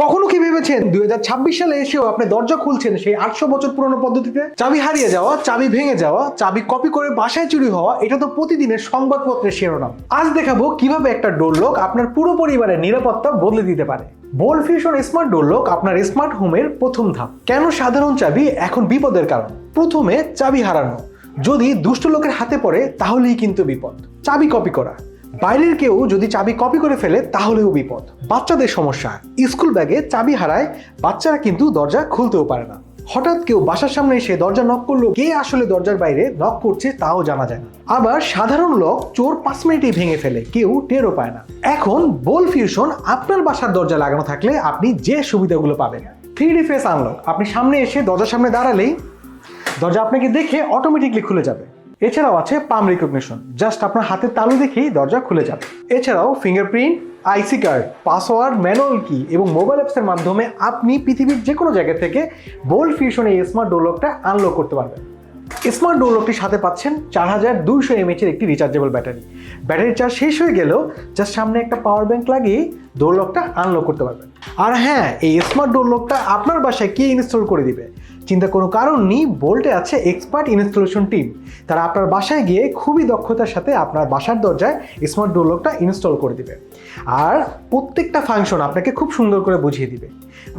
কখনো কি ভেবেছেন 2026 সালে এসেও আপনি দরজা খুলছেন সেই 800 বছর পুরনো পদ্ধতিতে? চাবি হারিয়ে যাওয়া, চাবি ভেঙে যাওয়া, চাবি কপি করে বাসায় চুরি হওয়া, এটা তো প্রতিদিনের সংবাদপত্রের শিরোনাম। আজ দেখাবো কিভাবে একটা ডোর লক আপনার পুরো পরিবারের নিরাপত্তা বদলে দিতে পারে। Bolt fusion smart door lock আপনার স্মার্ট হোমের প্রথম ধাপ। কেন সাধারণ চাবি এখন বিপদের কারণ? প্রথমে চাবি হারানো। যদি দুষ্ট লোকের হাতে পড়ে তাহলেই কিন্তু বিপদ। চাবি কপি করা। বাইরের কেউ যদি চাবি কপি করে ফেলে তাহলেও বিপদ। বাচ্চাদের সমস্যা, স্কুল ব্যাগে চাবি হারায়, বাচ্চারা কিন্তু দরজা খুলতেও পারে না। হঠাৎ কেউ বাসার সামনে এসে দরজা নক করলো, কে আসলে দরজার বাইরে নক করছে তাও জানা যায় না। আবার সাধারণ লক চোর 5 মিনিটেই ভেঙে ফেলে, কেউ টেরও পায় না। এখন বোল্ট ফিউশন আপনার বাসার দরজা লাগানো থাকলে আপনি যে সুবিধাগুলো পাবেন। 3D ফেস আনলক, আপনি সামনে এসে দরজার সামনে দাঁড়ালেই দরজা আপনাকে দেখে অটোমেটিকলি খুলে যাবে। এছাড়াও আছে পাম রিকগনিশন, জাস্ট আপনার হাতের তালু দেখেই দরজা খুলে যাবে। এছাড়াও ফিঙ্গারপ্রিন্ট, আইসি কার্ড, পাসওয়ার্ড, ম্যানুয়াল কি এবং মোবাইল অ্যাপসের মাধ্যমে আপনি পৃথিবীর যে কোনো জায়গা থেকে বোল্ট ফিউশন এই স্মার্ট ডোর লকটা আনলক করতে পারবেন। স্মার্ট ডোর লকটির সাথে পাচ্ছেন 4200 mAh একটি রিচার্জেবল ব্যাটারি। ব্যাটারি চার্জ শেষ হয়ে গেলেও জাস্ট সামনে একটা পাওয়ার ব্যাংক লাগিয়ে ডোর লকটা আনলক করতে পারবেন। আর হ্যাঁ, এই স্মার্ট ডোর লকটা আপনার বাসায় কে ইনস্টল করে দিবে চিন্তা কোনো কারণ নেই। বোল্টে আছে এক্সপার্ট ইনস্টলেশন টিম। তারা আপনার বাসায় গিয়ে খুবই দক্ষতার সাথে আপনার বাসার দরজায় স্মার্ট ডোর লকটা ইনস্টল করে দিবে আর প্রত্যেকটা ফাংশন আপনাকে খুব সুন্দর করে বুঝিয়ে দিবে।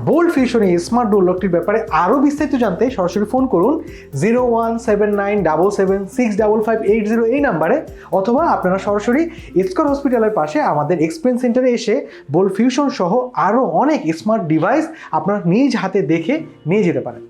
বোল্ট ফিউশন এই স্মার্ট ডোর লকটির ব্যাপারে আরও বিস্তারিত জানতে সরাসরি ফোন করুন 017977655580 এই নাম্বারে, অথবা আপনারা সরাসরি স্কয়ার হসপিটালের পাশে আমাদের এক্সপিরিয়েন্স সেন্টারে এসে বোল্ট ফিউশন সহ আরও অনেক স্মার্ট ডিভাইস আপনারা নিজ হাতে দেখে নিয়ে যেতে পারেন।